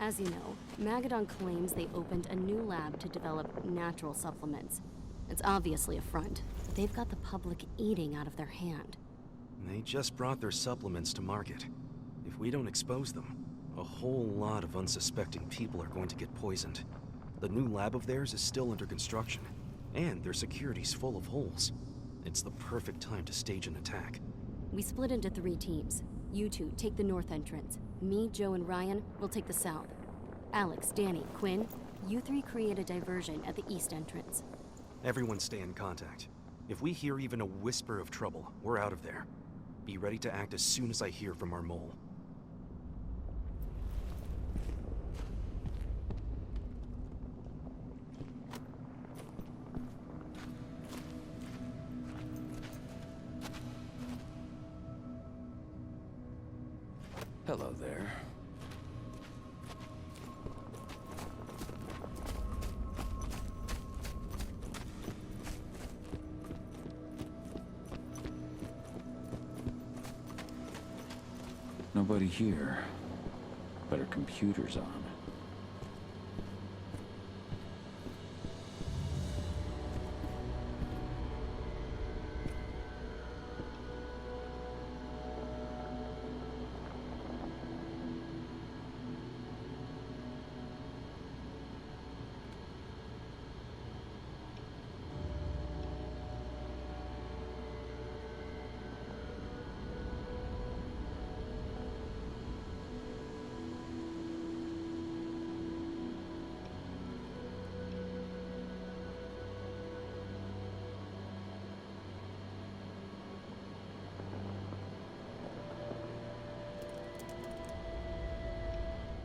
As you know, Magadon claims they opened a new lab to develop natural supplements. It's obviously a front, but they've got the public eating out of their hand. They just brought their supplements to market. If we don't expose them, a whole lot of unsuspecting people are going to get poisoned. The new lab of theirs is still under construction, and their security's full of holes. It's the perfect time to stage an attack. We split into 3 teams. You two take the north entrance. Me, Joe, and Ryan will take the south. Alex, Danny, Quinn, you 3 create a diversion at the east entrance. Everyone stay in contact. If we hear even a whisper of trouble, we're out of there. Be ready to act as soon as I hear from our mole. Hello there. Nobody here, but our computer's on.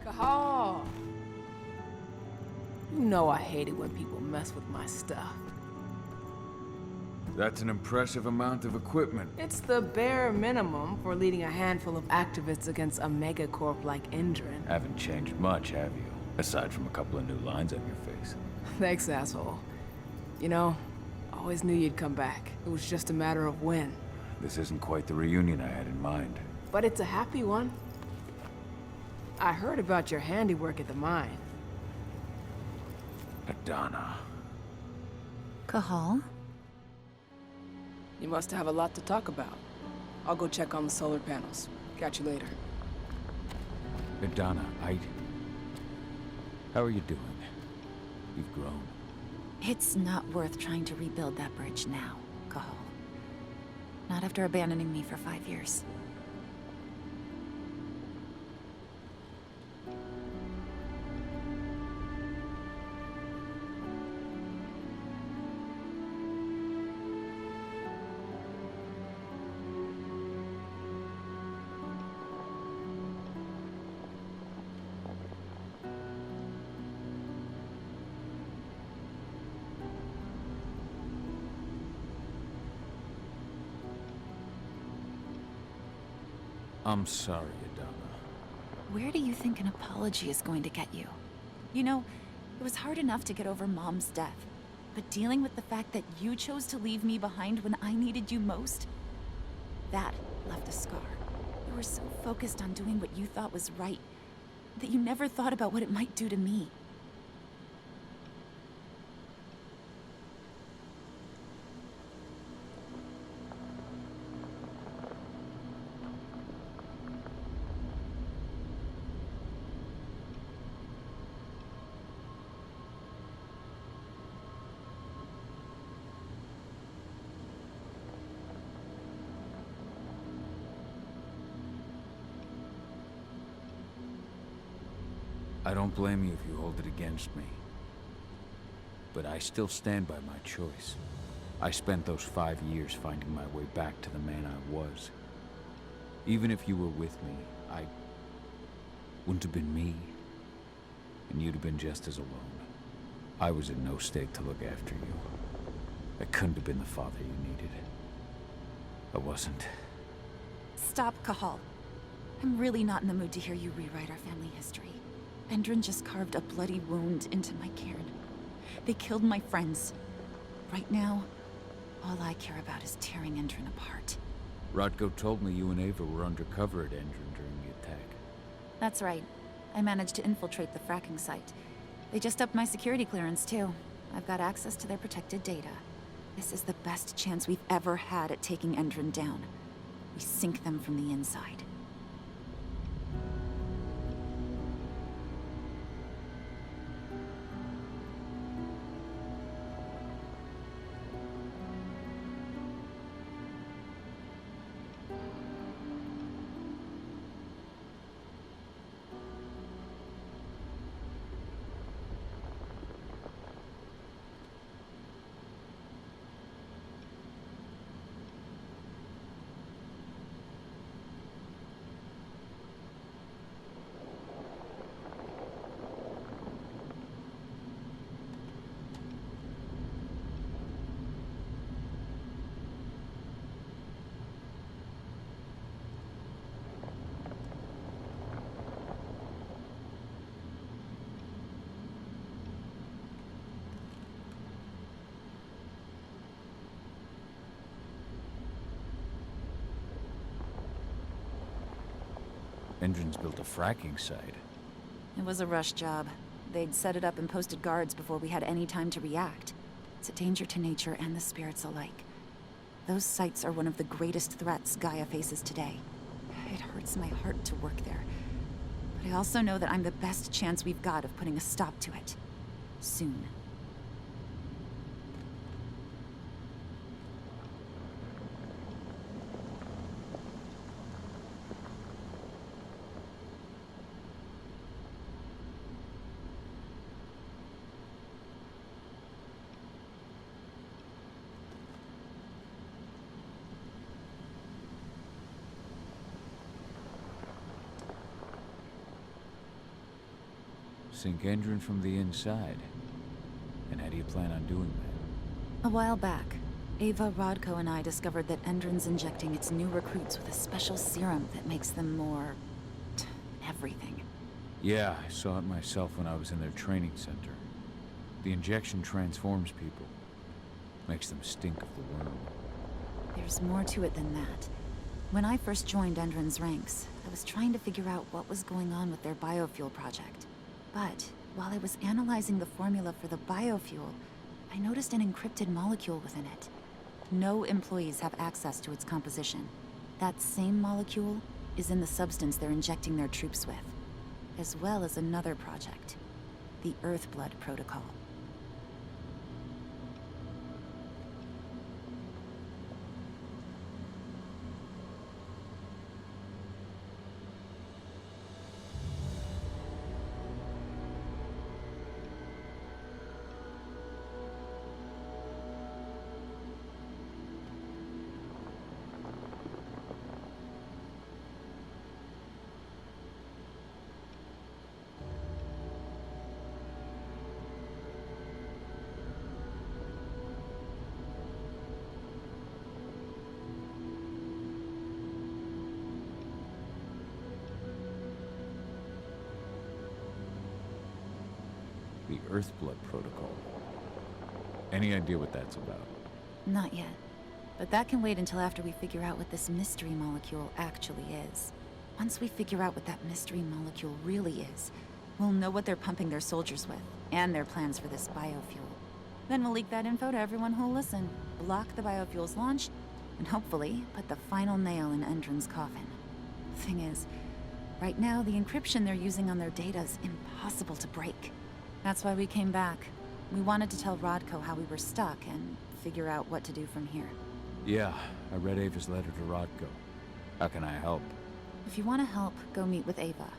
Kahal! You know I hate it when people mess with my stuff. That's an impressive amount of equipment. It's the bare minimum for leading a handful of activists against a megacorp like Endron. Haven't changed much, have you? Aside from a couple of new lines on your face. Thanks, asshole. You know, I always knew you'd come back. It was just a matter of when. This isn't quite the reunion I had in mind. But it's a happy one. I heard about your handiwork at the mine. Adana. Kahal? You must have a lot to talk about. I'll go check on the solar panels. Catch you later. Adana, how are you doing? You've grown. It's not worth trying to rebuild that bridge now, Kahal. Not after abandoning me for 5 years. I'm sorry, Adana. Where do you think an apology is going to get you? You know, it was hard enough to get over Mom's death. But dealing with the fact that you chose to leave me behind when I needed you most? That left a scar. You were so focused on doing what you thought was right, that you never thought about what it might do to me. I don't blame you if you hold it against me. But I still stand by my choice. I spent those 5 years finding my way back to the man I was. Even if you were with me, I wouldn't have been me. And you'd have been just as alone. I was in no state to look after you. I couldn't have been the father you needed. I wasn't. Stop, Kahal. I'm really not in the mood to hear you rewrite our family history. Endron just carved a bloody wound into my cairn. They killed my friends. Right now, all I care about is tearing Endron apart. Rodko told me you and Ava were undercover at Endron during the attack. That's right. I managed to infiltrate the fracking site. They just upped my security clearance, too. I've got access to their protected data. This is the best chance we've ever had at taking Endron down. We sink them from the inside. Endron's built a fracking site. It was a rush job. They'd set it up and posted guards before we had any time to react. It's a danger to nature and the spirits alike. Those sites are one of the greatest threats Gaia faces today. It hurts my heart to work there. But I also know that I'm the best chance we've got of putting a stop to it. Soon. Sink Endron from the inside. And how do you plan on doing that? A while back, Ava, Rodko, and I discovered that Endron's injecting its new recruits with a special serum that makes them more... everything. Yeah, I saw it myself when I was in their training center. The injection transforms people. Makes them stink of the worm. There's more to it than that. When I first joined Endron's ranks, I was trying to figure out what was going on with their biofuel project. But while I was analyzing the formula for the biofuel, I noticed an encrypted molecule within it. No employees have access to its composition. That same molecule is in the substance they're injecting their troops with, as well as another project, the Earthblood protocol. The Earthblood protocol. Any idea what that's about? Not yet. But that can wait until after we figure out what this mystery molecule actually is. Once we figure out what that mystery molecule really is, we'll know what they're pumping their soldiers with, and their plans for this biofuel. Then we'll leak that info to everyone who'll listen, block the biofuel's launch, and hopefully put the final nail in Endron's coffin. Thing is, right now the encryption they're using on their data's impossible to break. That's why we came back. We wanted to tell Rodko how we were stuck and figure out what to do from here. Yeah, I read Ava's letter to Rodko. How can I help? If you want to help, go meet with Ava.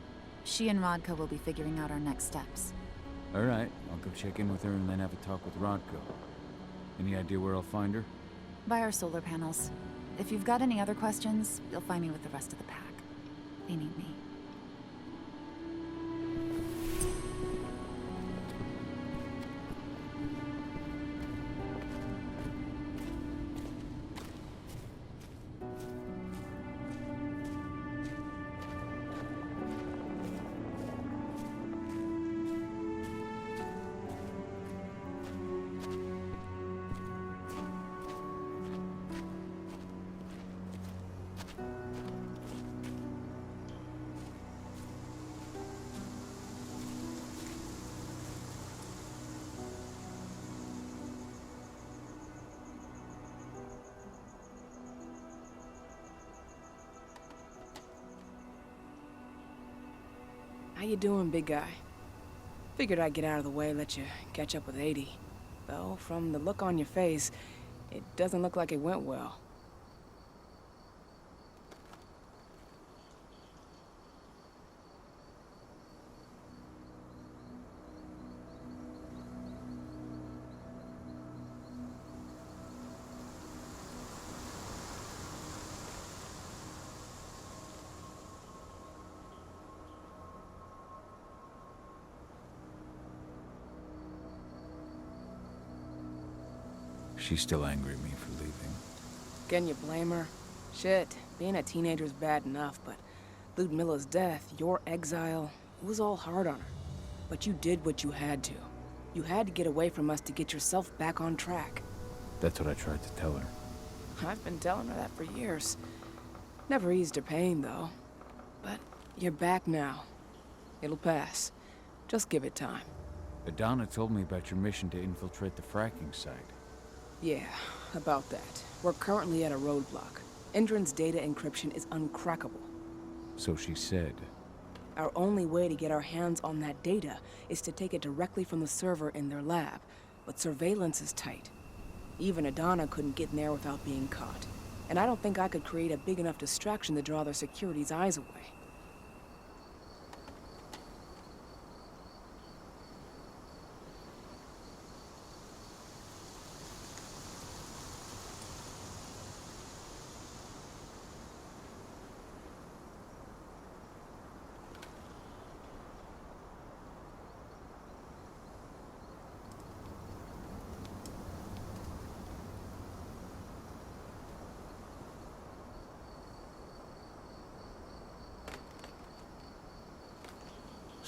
She and Rodko will be figuring out our next steps. All right, I'll go check in with her and then have a talk with Rodko. Any idea where I'll find her? By our solar panels. If you've got any other questions, you'll find me with the rest of the pack. They need me. How you doing, big guy? Figured I'd get out of the way, let you catch up with 80. Though, from the look on your face, it doesn't look like it went well. She's still angry at me for leaving. Can you blame her? Shit, being a teenager's bad enough, but Ludmilla's death, your exile, it was all hard on her. But you did what you had to. You had to get away from us to get yourself back on track. That's what I tried to tell her. I've been telling her that for years. Never eased her pain, though. But you're back now. It'll pass. Just give it time. Adana told me about your mission to infiltrate the fracking site. Yeah, about that. We're currently at a roadblock. Endron's data encryption is uncrackable. So she said. Our only way to get our hands on that data is to take it directly from the server in their lab, but surveillance is tight. Even Adana couldn't get in there without being caught. And I don't think I could create a big enough distraction to draw their security's eyes away.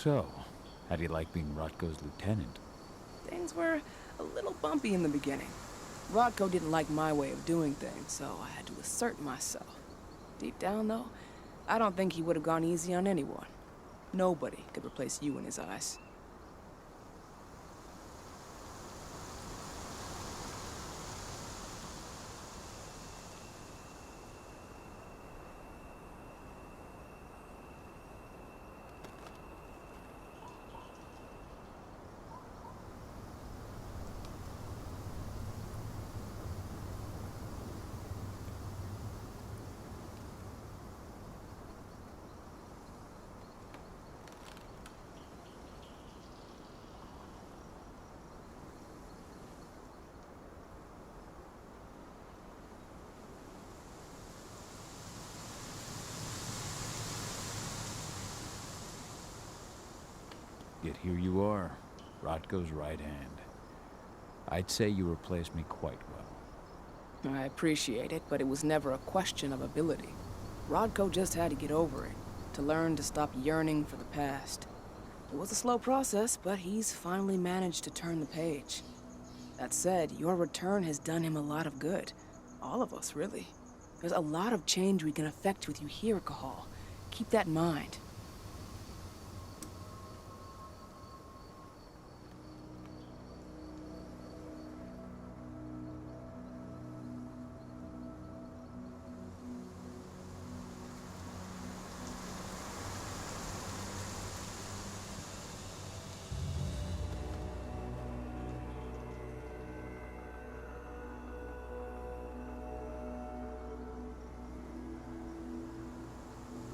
So, how do you like being Rotko's lieutenant? Things were a little bumpy in the beginning. Rodko didn't like my way of doing things, so I had to assert myself. Deep down, though, I don't think he would have gone easy on anyone. Nobody could replace you in his eyes. Yet here you are, Rotko's right hand. I'd say you replaced me quite well. I appreciate it, but it was never a question of ability. Rodko just had to get over it, to learn to stop yearning for the past. It was a slow process, but he's finally managed to turn the page. That said, your return has done him a lot of good. All of us, really. There's a lot of change we can effect with you here, Cahal. Keep that in mind.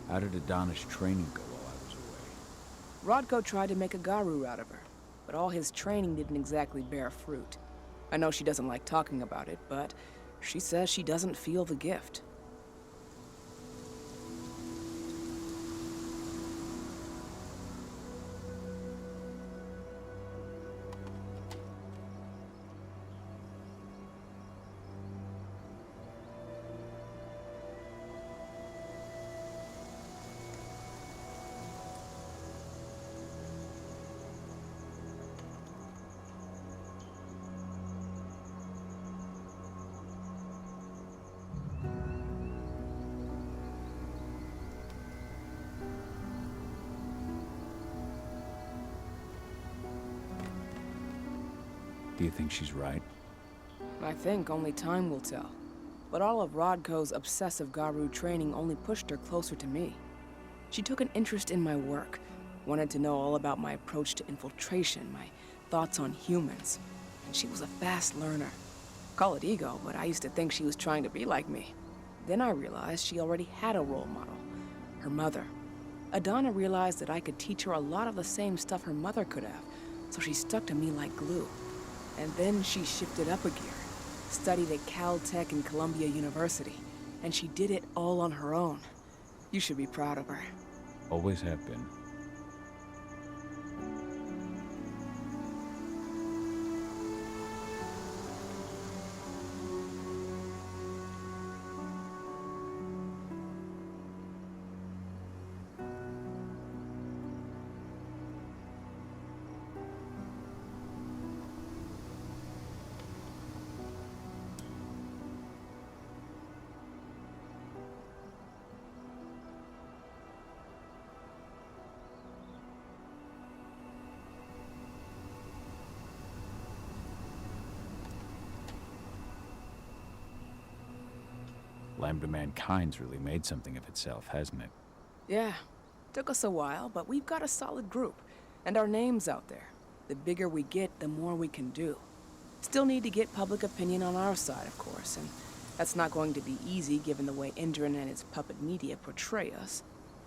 How did Adana's training go while I was away? Rodko tried to make a Garu out of her, but all his training didn't exactly bear fruit. I know she doesn't like talking about it, but she says she doesn't feel the gift. Do you think she's right? I think only time will tell. But all of Rodko's obsessive Garu training only pushed her closer to me. She took an interest in my work, Wanted to know all about my approach to infiltration, my thoughts on humans. And she was a fast learner. Call it ego, but I used to think she was trying to be like me. Then I realized she already had a role model, her mother. Adana realized that I could teach her a lot of the same stuff her mother could have, so she stuck to me like glue. And then she shifted up a gear, studied at Caltech and Columbia University, and she did it all on her own. You should be proud of her. Always have been. Lambda Mankind's really made something of itself, hasn't it? Yeah, took us a while, but we've got a solid group, and our name's out there. The bigger we get, the more we can do. Still need to get public opinion on our side, of course, and that's not going to be easy given the way Indran and its puppet media portray us.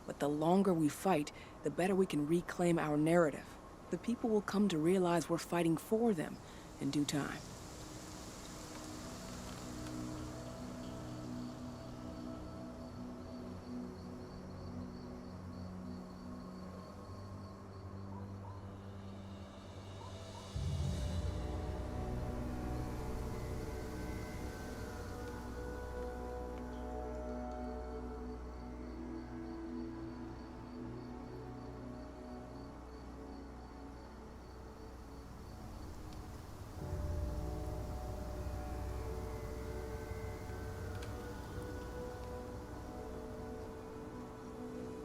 But the longer we fight, the better we can reclaim our narrative. The people will come to realize we're fighting for them in due time.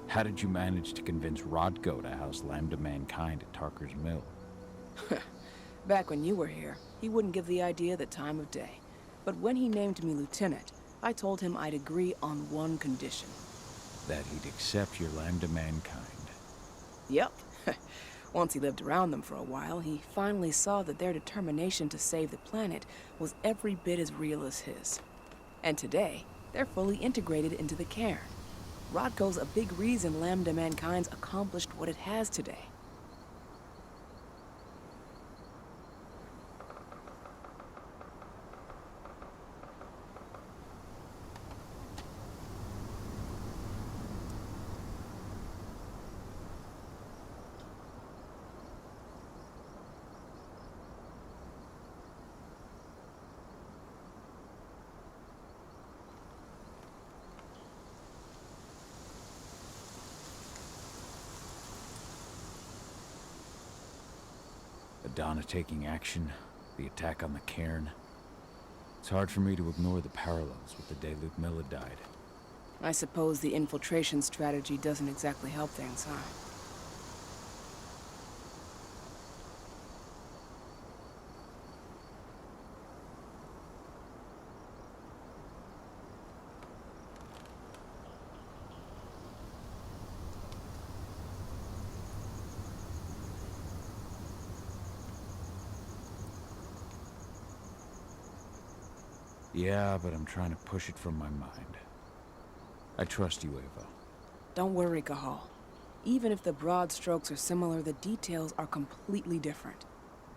How did you manage to convince Rodko to house Lambda Mankind at Tarker's Mill? Back when you were here, he wouldn't give the idea the time of day. But when he named me lieutenant, I told him I'd agree on one condition. That he'd accept your Lambda Mankind. Yep. Once he lived around them for a while, he finally saw that their determination to save the planet was every bit as real as his. And today, they're fully integrated into the cairn. Rodko's a big reason Lambda Mankind's accomplished what it has today. Adana taking action, the attack on the cairn. It's hard for me to ignore the parallels with the day Ludmilla died. I suppose the infiltration strategy doesn't exactly help things, huh? Yeah, but I'm trying to push it from my mind. I trust you, Ava. Don't worry, Cahal. Even if the broad strokes are similar, the details are completely different.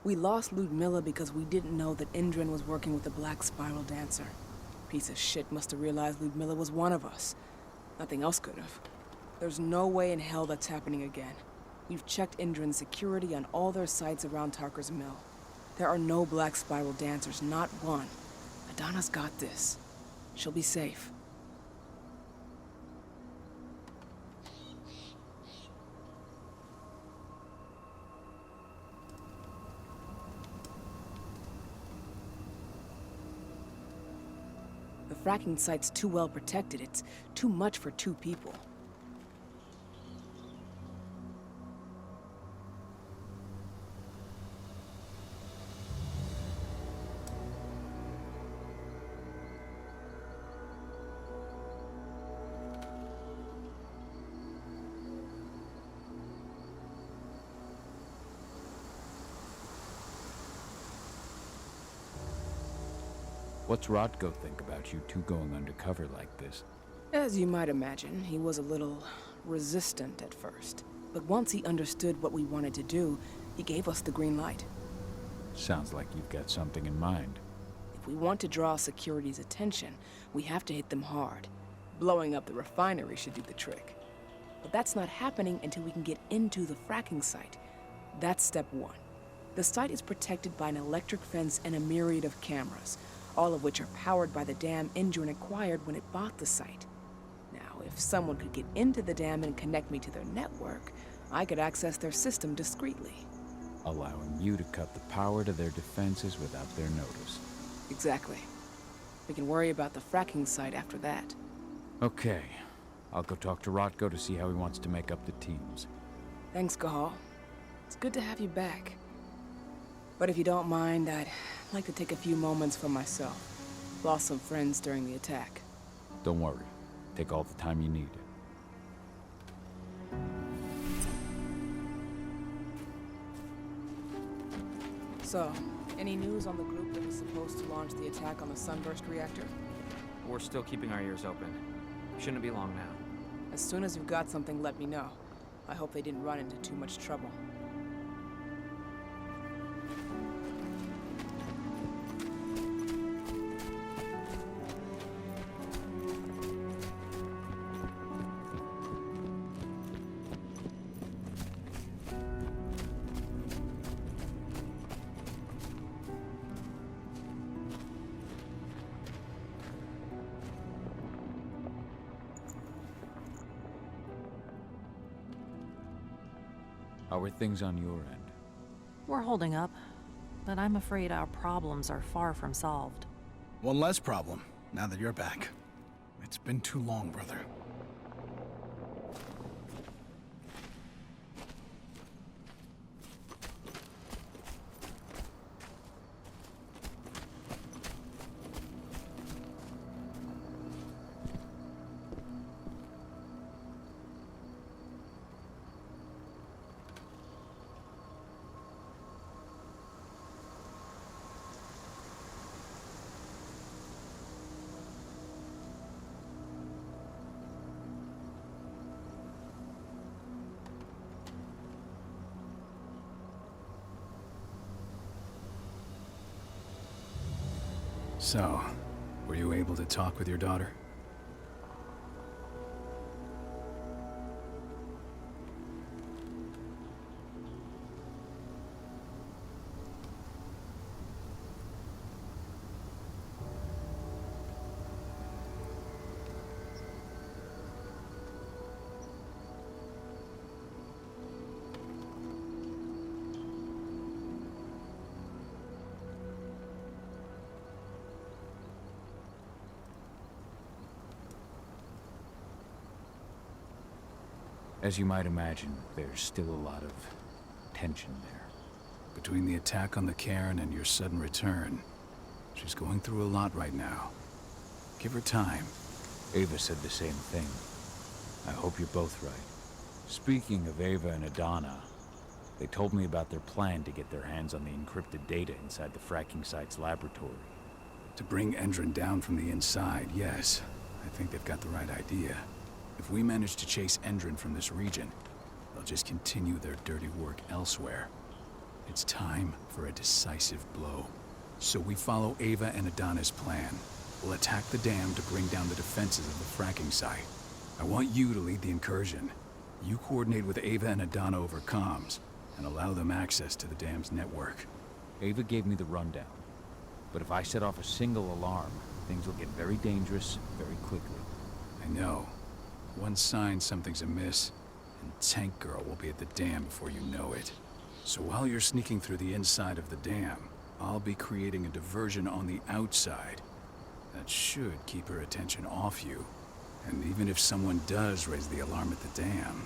We lost Ludmilla because we didn't know that Indran was working with the Black Spiral Dancer. Piece of shit must have realized Ludmilla was one of us. Nothing else could have. There's no way in hell that's happening again. We've checked Indran's security on all their sites around Tarker's Mill. There are no Black Spiral Dancers, not one. Adana's got this. She'll be safe. The fracking site's too well protected. It's too much for two people. What's Rodko think about you two going undercover like this? As you might imagine, he was a little resistant at first. But once he understood what we wanted to do, he gave us the green light. Sounds like you've got something in mind. If we want to draw security's attention, we have to hit them hard. Blowing up the refinery should do the trick. But that's not happening until we can get into the fracking site. That's step one. The site is protected by an electric fence and a myriad of cameras, all of which are powered by the dam Endron acquired when it bought the site. Now, if someone could get into the dam and connect me to their network, I could access their system discreetly. Allowing you to cut the power to their defenses without their notice. Exactly. We can worry about the fracking site after that. Okay. I'll go talk to Rodko to see how he wants to make up the teams. Thanks, Cahal. It's good to have you back. But if you don't mind, I'd like to take a few moments for myself. Lost some friends during the attack. Don't worry. Take all the time you need. So, any news on the group that was supposed to launch the attack on the Sunburst reactor? We're still keeping our ears open. Shouldn't be long now. As soon as you've got something, let me know. I hope they didn't run into too much trouble. How are things on your end? We're holding up, but I'm afraid our problems are far from solved. One less problem, now that you're back. It's been too long, brother. So, were you able to talk with your daughter? As you might imagine, there's still a lot of tension there. Between the attack on the cairn and your sudden return, she's going through a lot right now. Give her time. Ava said the same thing. I hope you're both right. Speaking of Ava and Adana, they told me about their plan to get their hands on the encrypted data inside the fracking site's laboratory. To bring Endron down from the inside, yes. I think they've got the right idea. If we manage to chase Endron from this region, they'll just continue their dirty work elsewhere. It's time for a decisive blow. So we follow Ava and Adana's plan. We'll attack the dam to bring down the defenses of the fracking site. I want you to lead the incursion. You coordinate with Ava and Adana over comms, and allow them access to the dam's network. Ava gave me the rundown. But if I set off a single alarm, things will get very dangerous very quickly. I know. One sign something's amiss, and Tank Girl will be at the dam before you know it. So while you're sneaking through the inside of the dam, I'll be creating a diversion on the outside. That should keep her attention off you. And even if someone does raise the alarm at the dam,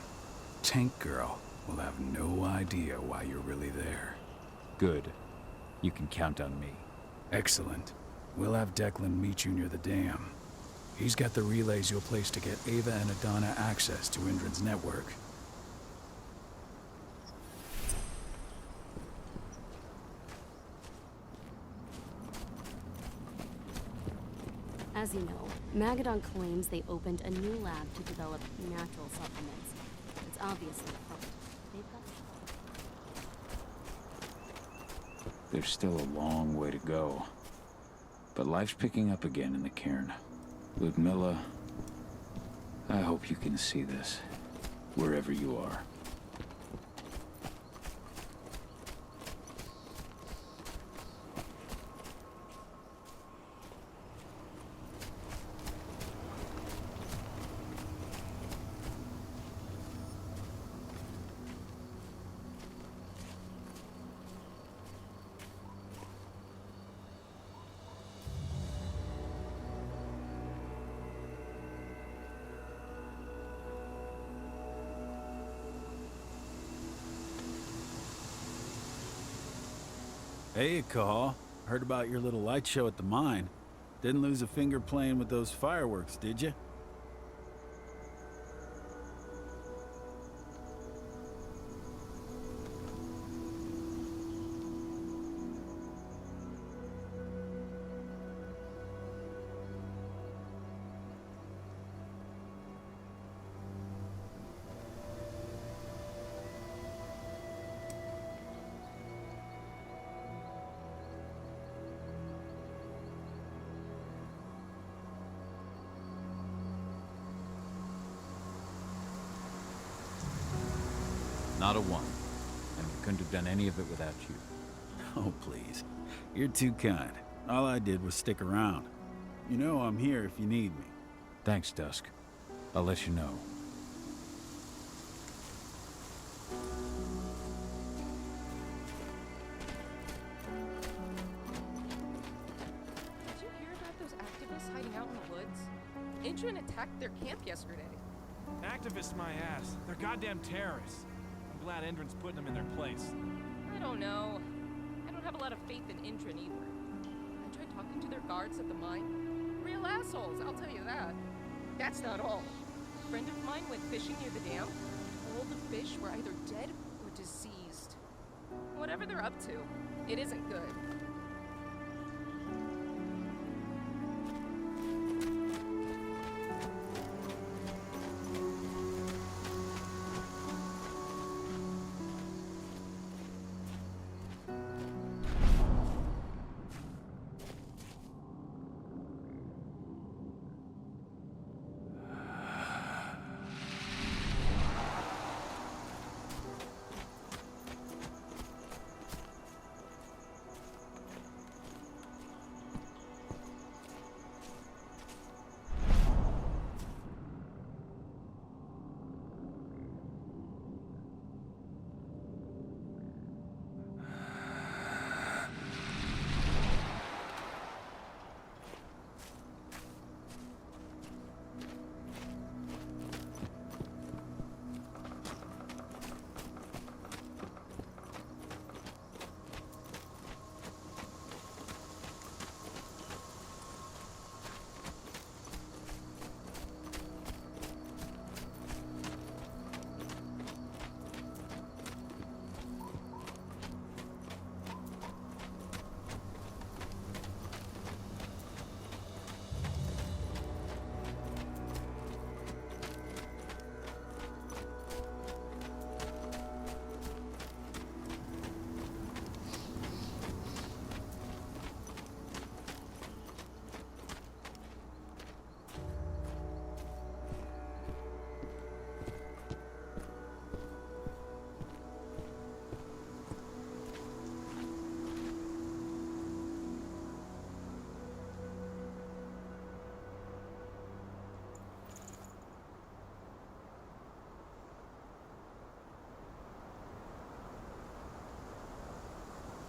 Tank Girl will have no idea why you're really there. Good. You can count on me. Excellent. We'll have Declan meet you near the dam. He's got the relays you'll place to get Ava and Adana access to Endron's network. As you know, Magadon claims they opened a new lab to develop natural supplements. It's obviously a front. They've got... There's still a long way to go. But life's picking up again in the cairn. Ludmilla, I hope you can see this, wherever you are. Hey, Cahal. Heard about your little light show at the mine. Didn't lose a finger playing with those fireworks, did you? Not a one. And we couldn't have done any of it without you. Oh, please. You're too kind. All I did was stick around. You know I'm here if you need me. Thanks, Dusk. I'll let you know. Did you hear about those activists hiding out in the woods? Intrun attacked their camp yesterday. Activists, my ass. They're goddamn terrorists. I'm glad Endron's putting them in their place. I don't know. I don't have a lot of faith in Intrun either. I tried talking to their guards at the mine. Real assholes, I'll tell you that. That's not all. A friend of mine went fishing near the dam. All the fish were either dead or diseased. Whatever they're up to, it isn't good.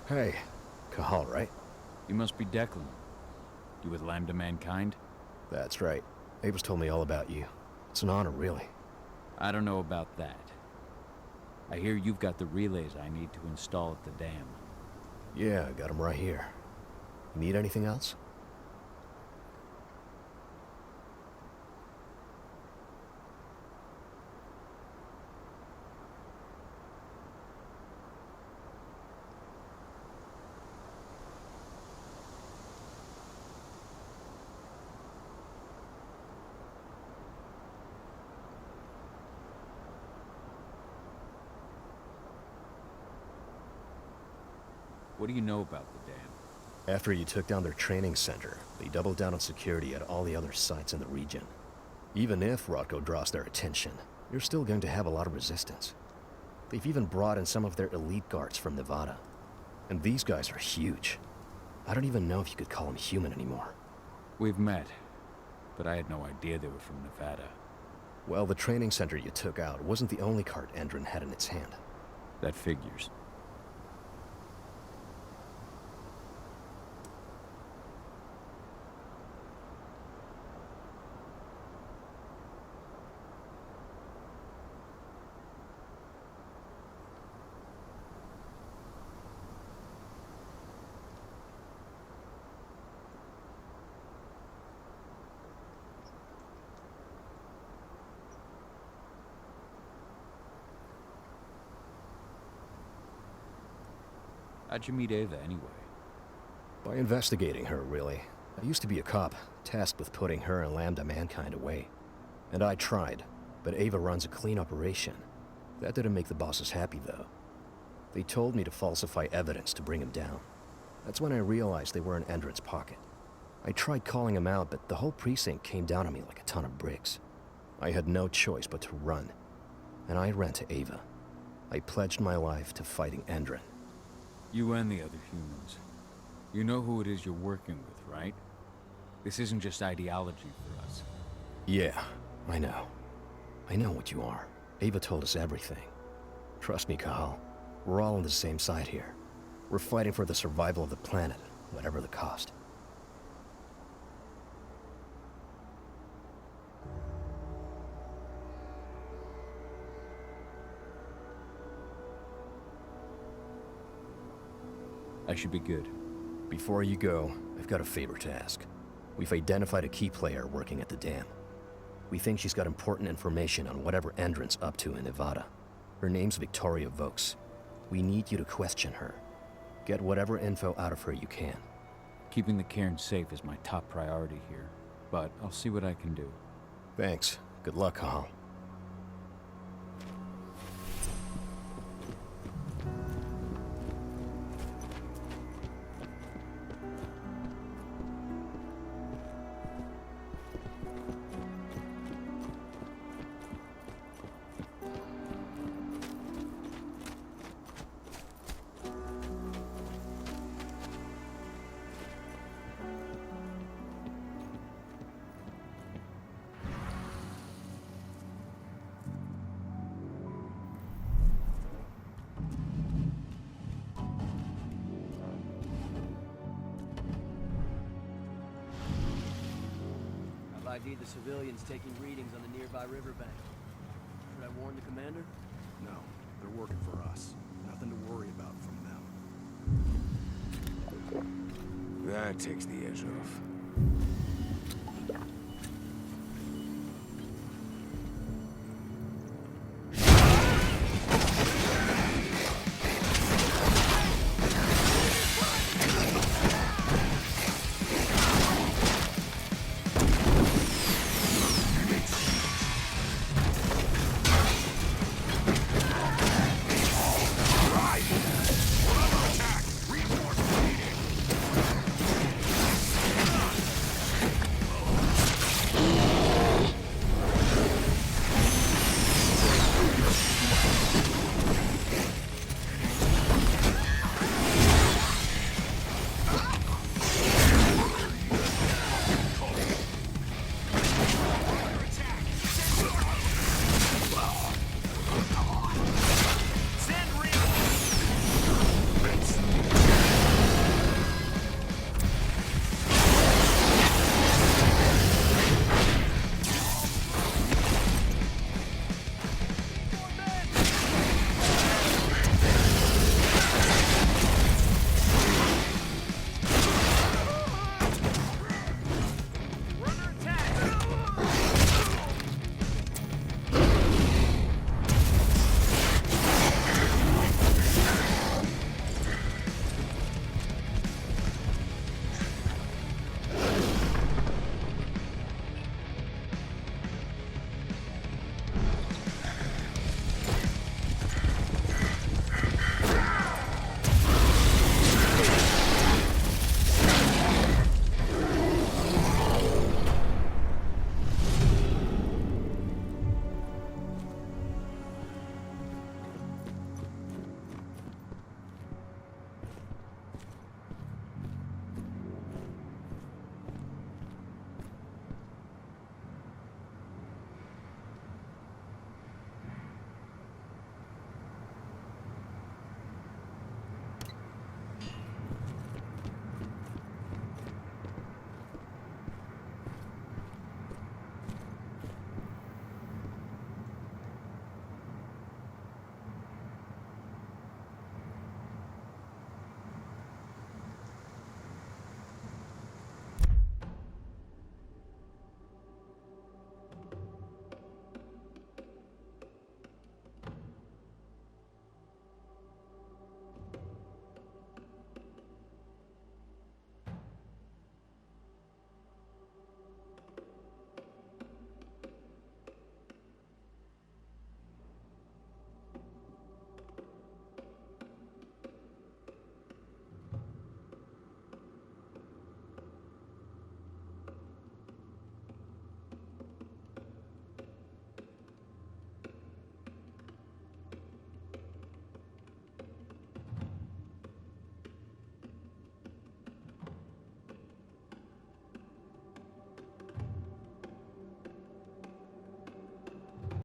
Hey, Cahal, right? You must be Declan. You with Lambda Mankind? That's right. Abel's told me all about you. It's an honor, really. I don't know about that. I hear you've got the relays I need to install at the dam. Yeah, I got them right here. You need anything else? What do you know about the dam? After you took down their training center, they doubled down on security at all the other sites in the region. Even if Rodko draws their attention, you're still going to have a lot of resistance. They've even brought in some of their elite guards from Nevada. And these guys are huge. I don't even know if you could call them human anymore. We've met, but I had no idea they were from Nevada. Well, the training center you took out wasn't the only card Endron had in its hand. That figures. How'd you meet Ava, anyway? By investigating her, really. I used to be a cop, tasked with putting her and Lambda Mankind away. And I tried, but Ava runs a clean operation. That didn't make the bosses happy, though. They told me to falsify evidence to bring him down. That's when I realized they were in Endron's pocket. I tried calling him out, but the whole precinct came down on me like a ton of bricks. I had no choice but to run. And I ran to Ava. I pledged my life to fighting Endron. You and the other humans. You know who it is you're working with, right? This isn't just ideology for us. Yeah, I know. I know what you are. Ava told us everything. Trust me, Kahal. We're all on the same side here. We're fighting for the survival of the planet, whatever the cost. I should be good. Before you go, I've got a favor to ask. We've identified a key player working at the dam. We think she's got important information on whatever Endron's up to in Nevada. Her name's Victoria Vokes. We need you to question her. Get whatever info out of her you can. Keeping the cairn safe is my top priority here, but I'll see what I can do. Thanks. Good luck, Kahal. ID'd the civilians taking readings on the nearby riverbank. Should I warn the commander? No, they're working for us. Nothing to worry about from them. That takes the edge off.